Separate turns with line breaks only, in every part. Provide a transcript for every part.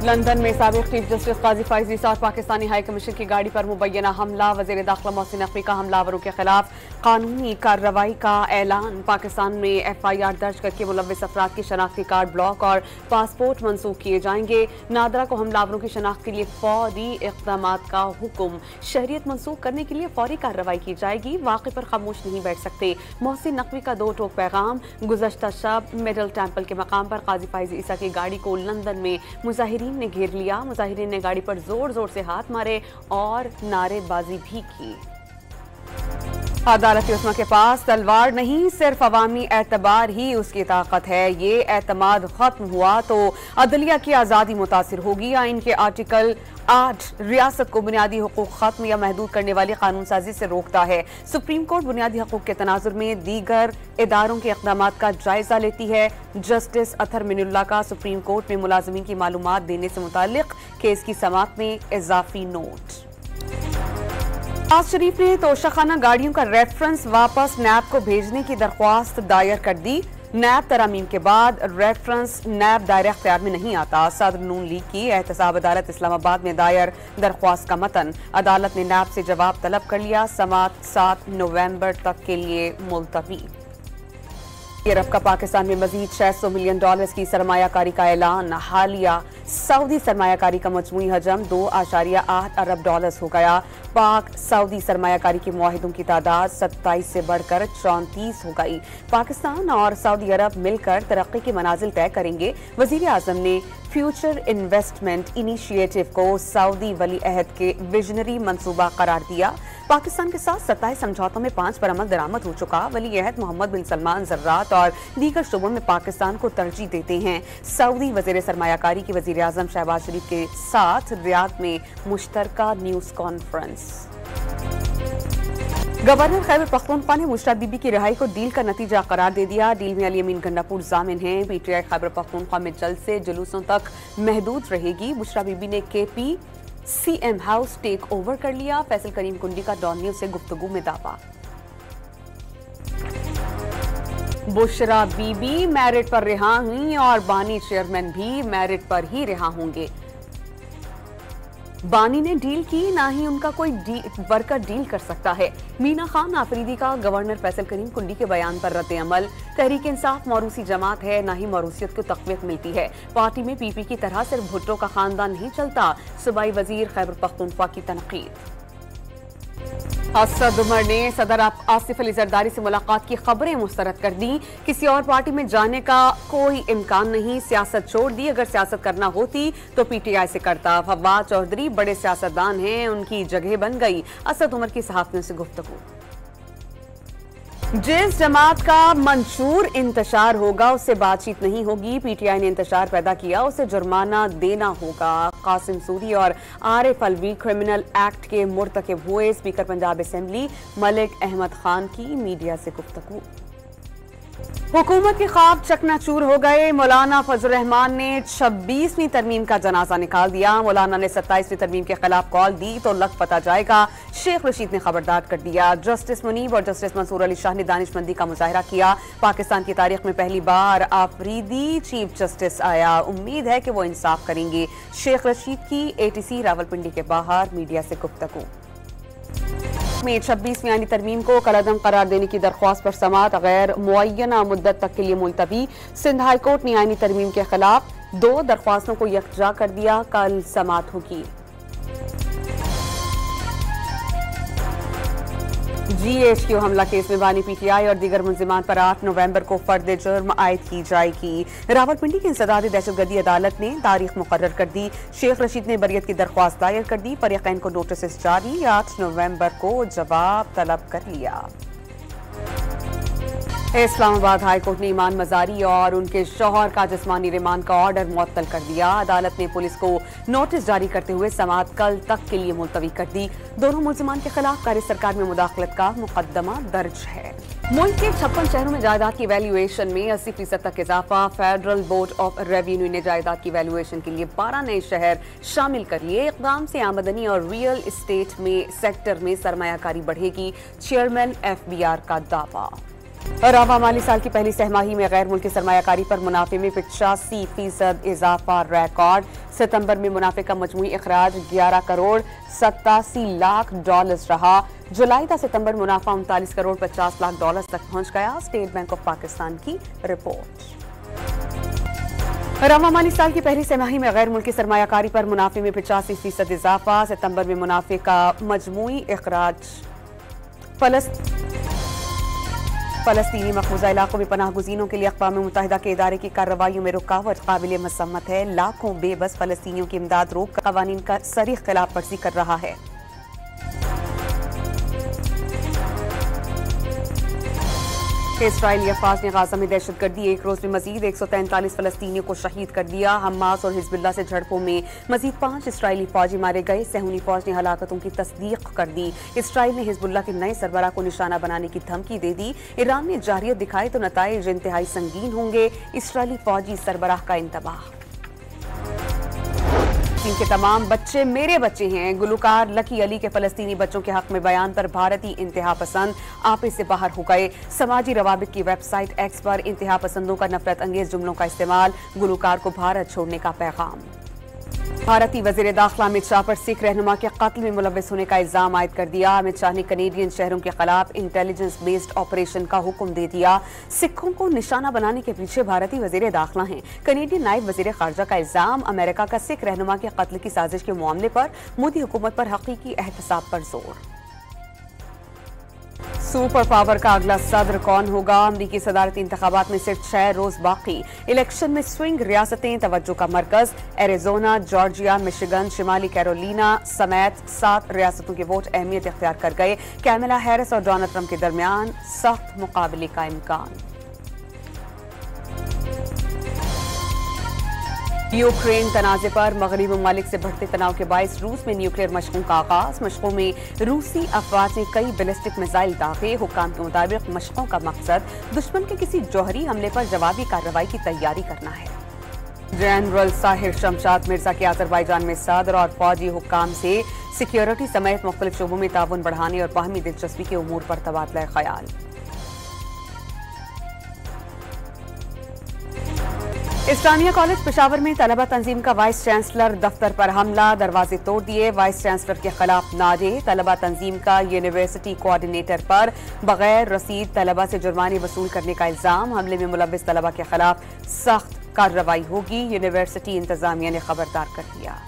London में साबिक chief justice काजी फैज़ ईसा और पाकिस्तानी हाई कमीशन की गाड़ी पर मुबैना हमला। वज़ीर दाखिला मोहसिन नकवी का हमलावरों के खिलाफ कानूनी कार्रवाई का ऐलान। पाकिस्तान में FIR दर्ज करके मुलव्विस अफराद की शनाख्ती कार्ड ब्लॉक और पासपोर्ट मनसूख किए जाएंगे। नादरा को हमलावरों की शनाख्त के लिए फौरी इक़दाम का हुक्म। शहरियत मनसूख करने के लिए फौरी कार्रवाई की जाएगी। वाक़े पर खामोश नहीं बैठ सकते। मोहसिन नकवी का 2 टोक पैगाम। गुज़श्ता शब मिडल टेम्पल के मकाम पर काजी फैज़ ईसा की गाड़ी को लंदन में मुजाहिरीन ने घेर लिया। मुजाहिरीन ने गाड़ी पर जोर जोर से हाथ मारे और नारेबाजी भी की। अदालती उस्मा के पास तलवार नहीं, सिर्फ अवामी एतबार ही उसकी ताकत है। ये एतमाद खत्म हुआ तो अदलिया की आज़ादी मुतासिर होगी। आइन के आर्टिकल 8 रियासत को बुनियादी हुकूक खत्म या महदूद करने वाली कानून साजी से रोकता है। सुप्रीम कोर्ट बुनियादी हकूक के तनाजुर में दीगर इदारों के इक़दामात का जायजा लेती है। जस्टिस अतहर मिनुल्लाह का सुप्रीम कोर्ट में मुलाजिमीन की मालूमात देने से मुताल्लिक केस की समाअत में इजाफी नोट। नवाज शरीफ ने तोशाखाना गाड़ियों का रेफरेंस वापस नैब को भेजने की दरख्वास्त दायर कर दी। नैब तरामीम के बाद रेफरेंस नैब दायरे अख्तियार में नहीं आता। सदर नून लीग की एहतसाब अदालत इस्लामाबाद में दायर दरख्वास्त का मतन अदालत ने नैब से जवाब तलब कर लिया। समाअत 7 नवंबर तक के लिए मुलतवी। यूरोप का पाकिस्तान में मजीद $600 मिलियन की सरमायाकारी का ऐलान। हालिया सऊदी सरमायाकारी का मजमूई हजम $2.8 अरब हो गया। पाक सऊदी सरमायाकारी के मुआहिदों की तादाद 27 से बढ़कर 34 हो गई। पाकिस्तान और सऊदी अरब मिलकर तरक्की के मनाजिल तय करेंगे। वजीर आजम ने फ्यूचर इन्वेस्टमेंट इनिशिएटिव को सऊदी वली अहद के विजनरी मंसूबा करार दिया। पाकिस्तान के साथ 27 समझौतों में 5 पर अमल दरामद हो चुका। वली अहद मोहम्मद बिन सलमान ज़र्रात और दीगर शोबों में पाकिस्तान को तरजीह देते हैं। सऊदी वज़ीर सरमायाकारी की वज़ीर आज़म शहबाज शरीफ के साथ रियाद में मुश्तरका news conference. Governor Khyber Pakhtunkhwa ने मुशर्रफ बीबी की रिहाई को डील का नतीजा करार दे दिया। डील में अली अमीन गंडापुर जामिन हैं। PTI खैबर पख्तूनख्वा में जल्द से जुलूसों तक महदूद रहेगी। मुशर्रफ बीबी ने KP CM house take over कर लिया। फैसल करीम कुंडी का डॉन न्यूज़ से गुफ्तगू में दावा। बुशरा बीबी मेरिट पर रिहा हुई और बानी चेयरमैन भी मेरिट पर ही रिहा होंगे। बानी ने डील की, ना ही उनका कोई वर्कर डील कर सकता है। मीना खान आफरीदी का गवर्नर फैसल करीम कुंडी के बयान पर रद्द अमल। तहरीक इंसाफ मौरूसी जमात है, ना ही मौरूसियत को तक़वियत मिलती है। पार्टी में PP की तरह सिर्फ भुट्टो का खानदान नहीं चलता। सूबाई वजीर खैबर पख्तूनख्वा की तनकीद। असद उमर ने सदर आसिफ अली जरदारी से मुलाकात की खबरें मुस्तरद कर दी। किसी और पार्टी में जाने का कोई इम्कान नहीं। सियासत छोड़ दी। अगर सियासत करना होती तो PTI से करता। फवाद चौधरी बड़े सियासतदान हैं, उनकी जगह बन गई। असद उमर की सहाफियों से गुफ्तगू। जिस जमात का मंशूर इंतशार होगा उससे बातचीत नहीं होगी। PTI ने इंतशार पैदा किया, उसे जुर्माना देना होगा। कासिम सूरी और आरिफ अलवी क्रिमिनल एक्ट के मुर्तकिब हुए। स्पीकर पंजाब असेंबली मलिक अहमद खान की मीडिया से गुफ्तगू। हुकूमत के ख्वाब चकनाचूर हो गए। मौलाना फजल रहमान ने 26वीं तरमीम का जनाजा निकाल दिया। मौलाना ने 27वीं तरमीम के खिलाफ कॉल दी तो लग पता जाएगा। शेख रशीद ने खबरदार कर दिया। जस्टिस मुनीब और जस्टिस मंसूर अली शाह ने दानिशमंदी का मुजाहरा किया। पाकिस्तान की तारीख में पहली बार आफरीदी चीफ जस्टिस आया। उम्मीद है कि वो इंसाफ करेंगे। शेख रशीद की ATC रावलपिंडी के बाहर मीडिया से गुफ्तगू। में 26वीं आईनी तरमीम को कलअदम करार देने की दरख्वास्त पर समाअत गैर मुअय्यना मुद्दत तक के लिए मुलतवी। सिंध हाई कोर्ट ने आईनी तरमीम के खिलाफ 2 दरख्वास्तों को यकजा कर दिया। कल समाअत होगी। GHQ हमला केस में बानी PTI और दीगर मुल्जिमान पर 8 नवंबर को फर्द जुर्म आयद की जाएगी। रावलपिंडी की इंसदादी दहशतगर्दी अदालत ने तारीख मुकर्रर कर दी। शेख रशीद ने बरियत की दरख्वास्त दायर कर दी। फरीकैन को नोटिस जारी। 8 नवंबर को जवाब तलब कर लिया। इस्लामाबाद हाई कोर्ट ने ईमान मजारी और उनके शौहर का जिस्मानी रिमांड का ऑर्डर मुअत्तल कर दिया। अदालत ने पुलिस को नोटिस जारी करते हुए समाअत कल तक के लिए मुलतवी कर दी। दोनों मुल्जिमान के खिलाफ कारी सरकार में मुदाखलत का मुकदमा दर्ज है। मुल्क के 56 शहरों में जायदाद की वैल्यूएशन में 80% तक इजाफा। फेडरल बोर्ड ऑफ रेवेन्यू ने जायदाद की वैल्यूएशन के लिए 12 नए शहर शामिल कर लिए। इक़दाम से आमदनी और रियल एस्टेट में सेक्टर में सरमायाकारी बढ़ेगी। चेयरमैन FBR का दावा। रवा माली साल की पहली सहमाही में गैर मुल्की सरमायाकारी पर मुनाफे में 85% इजाफा रिकॉर्ड। सितंबर में मुनाफे का मजमूई अखराज 11 करोड़ 87 लाख डॉलर रहा। जुलाई का सितंबर मुनाफा 39 करोड़ 50 लाख डॉलर तक पहुंच गया। स्टेट बैंक ऑफ पाकिस्तान की रिपोर्ट। रवा माली साल की पहली सहमाही में गैर मुल्की सरमायाकारी पर मुनाफे में 85% इजाफा। सितंबर में मुनाफे का मजमूई अखराज फलस्तीनी मकबूजा इलाकों में पनाह गुज़ीनों के लिए अक़वाम मुत्तहिदा के इदारे की कार्रवाइयों में रुकावट काबिल मसम्मत है। लाखों बेबस फलस्तीनियों की इमदाद रोक कवानीन का सरीह खिलाफ वर्जी कर रहा है। इस्राइली अफवाज ने गाजा में दहशतगर्दी एक रोज में मजीद 143 फलस्तीनियों को शहीद कर दिया। हमास और हिजबुल्लाह से झड़पों में मजीद 5 इस्राइली फौजी मारे गए। सहूनी फौज ने हलाकतों की तस्दीक कर दी। इस्राइल ने हिजबुल्लाह के नए सरबराह को निशाना बनाने की धमकी दे दी। ईरान ने जारियत दिखाई तो नताइज इंतहाई संगीन होंगे। इस्राइली फौजी सरबराह का इंतबाह। के तमाम बच्चे मेरे बच्चे हैं। गुलकार लकी अली के फलस्तीनी बच्चों के हक में बयान पर भारतीय इंतहा पसंद आपे से बाहर हो गए। समाजी रवाबित की वेबसाइट एक्स पर इंतहा पसंदों का नफरत अंगेज जुमलों का इस्तेमाल। गुलकार को भारत छोड़ने का पैगाम। भारतीय वजीर दाखिला अमित शाह पर सिख रहनुमा के कत्ल में मुलव्विस होने का इल्जाम आयद कर दिया। अमित शाह ने कनेडियन शहरों के खिलाफ इंटेलिजेंस बेस्ड ऑपरेशन का हुक्म दे दिया। सिखों को निशाना बनाने के पीछे भारतीय वजीर दाखिला हैं। कनेडियन नायब वजीर खारजा का इल्जाम। अमेरिका का सिख रहनुमा के कत्ल की साजिश के मामले पर मोदी हुकूमत पर हकीकी एहतसाब पर जोर। सुपर पावर का अगला सदर कौन होगा? अमरीकी सदारती इंतखाबात में सिर्फ 6 रोज बाकी। इलेक्शन में स्विंग रियासतें तवज्जो का मरकज। एरिजोना, जॉर्जिया, मिशिगन, शिमाली कैरोलिना समेत 7 रियासतों के वोट अहमियत इख्तियार कर गए। कैमला हैरिस और डोनाल्ड ट्रंप के दरमियान सख्त मुकाबले का इम्कान। यूक्रेन तनाज़े पर मगरबी ममालिक से बढ़ते तनाव के बायस रूस में न्यूक्लियर मशकों का आगाज। मशकों में रूसी अफवाज ने कई बैलिस्टिक मिसाइल दागे। हुक्काम के मुताबिक मशकों का मकसद दुश्मन के किसी जौहरी हमले पर जवाबी कार्रवाई की तैयारी करना है। जनरल साहिर शमशाद मिर्जा के अजरबैजान में सदर और फौजी हुक्काम से सिक्योरिटी समेत मुख्तलिफ शोबों में ताउन बढ़ाने और बाहमी दिलचस्पी के उमूर पर तबादला ख्याल। इस्लामिया कॉलेज पेशावर में तलबा तंजीम का वाइस चांसलर दफ्तर पर हमला। दरवाजे तोड़ दिए। वाइस चांसलर के खिलाफ नारे। तलबा तंजीम का यूनिवर्सिटी कोऑर्डिनेटर पर बगैर रसीद तलबा से जुर्माने वसूल करने का इल्जाम। हमले में मुलव्विस तलबा के खिलाफ सख्त कार्रवाई होगी। यूनिवर्सिटी इंतजामिया ने खबरदार कर दिया।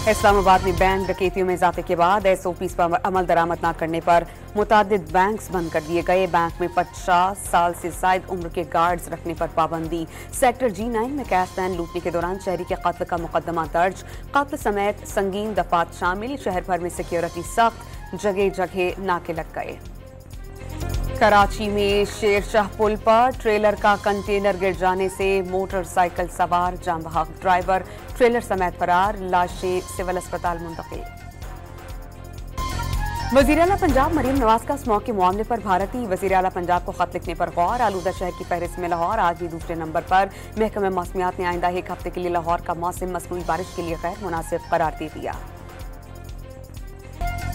इस्लामाबाद में बैंक डकैतियों में इजाफे के बाद SOPs पर अमल दरामद न करने पर मुतादिद बैंक्स बंद कर दिए गए। बैंक में 50 साल से जायद उम्र के गार्ड्स रखने पर पाबंदी। सेक्टर G9 में कैश वैन लूटने के दौरान शहरी के कत्ल का मुकदमा दर्ज। कत्ल समेत संगीन दफात शामिल। शहर भर में सिक्योरिटी सख्त। जगह जगह नाके लग गए। कराची में शेरशाह पुल पर ट्रेलर का कंटेनर गिर जाने से मोटरसाइकिल सवार जान बहक। ड्राइवर ट्रेलर समेत फरार। लाशें सिविल अस्पताल मुंतकिल। वज़ीर आला पंजाब मरीम नवाज का स्मॉग के मामले पर भारतीय वज़ीर आला पंजाब को खत लिखने पर गौर। आलूदा शहर की फहरिस्त में लाहौर आज भी दूसरे नंबर पर। महकमा मौसमियात ने आइंदा एक हफ्ते के लिए लाहौर का मौसम मसनूई बारिश के लिए गैर मुनासिब करार दे दिया।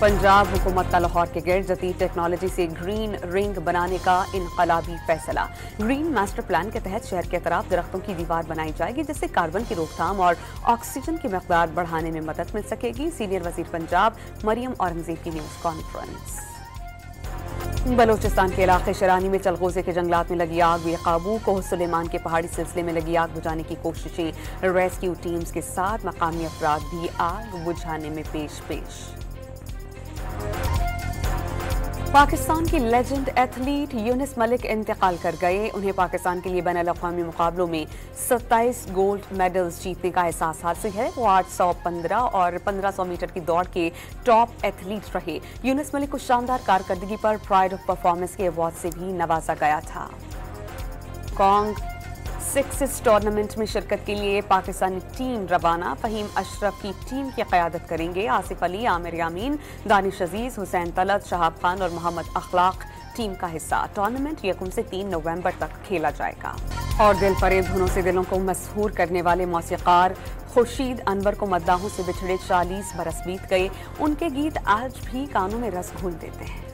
पंजाब हुकूमत का लाहौर के गिर्द जदीद टेक्नोलॉजी से ग्रीन रिंग बनाने का इनकलाबी फैसला। ग्रीन मास्टर प्लान के तहत शहर के अतराफ दरख्तों की दीवार बनाई जाएगी जिससे कार्बन की रोकथाम और ऑक्सीजन की मकदार बढ़ाने में मदद मिल सकेगी। सीनियर वजीर पंजाब मरियम औरंगजेब की न्यूज कॉन्फ्रेंस। बलोचिस्तान के इलाके शरानी में चलगोजे के जंगलात में लगी आग बेकाबू। कोह सुलेमान के पहाड़ी सिलसिले में लगी आग बुझाने की कोशिशें। रेस्क्यू टीम्स के साथ मकामी अफराद भी आग बुझाने में पेश। पाकिस्तान की लेजेंड एथलीट यूनिस मलिक इंतकाल कर गए। उन्हें पाकिस्तान के लिए बैनुल अक़वामी मुकाबलों में 27 गोल्ड मेडल्स जीतने का एहसास हासिल है। वो 800, 15 और 1500 मीटर की दौड़ के टॉप एथलीट रहे। यूनिस मलिक को शानदार कारकर्दगी पर प्राइड ऑफ परफॉर्मेंस के अवार्ड से भी नवाजा गया था। कॉन्ग सिक्सेस टूर्नामेंट में शिरकत के लिए पाकिस्तानी टीम रवाना। फहीम अशरफ की टीम की क़यादत करेंगे। आसिफ अली, आमिर यामीन, दानिश अजीज, हुसैन तलत, शहाब खान और मोहम्मद अखलाक टीम का हिस्सा। टूर्नामेंट 1 से 3 नवंबर तक खेला जाएगा। और दिल फरेब धुनों से दिलों को मसहूर करने वाले मौसीकार खुर्शीद अनवर को मद्दाहों से बिछड़े 40 बरस बीत गए। उनके गीत आज भी कानों में रस घोल देते हैं।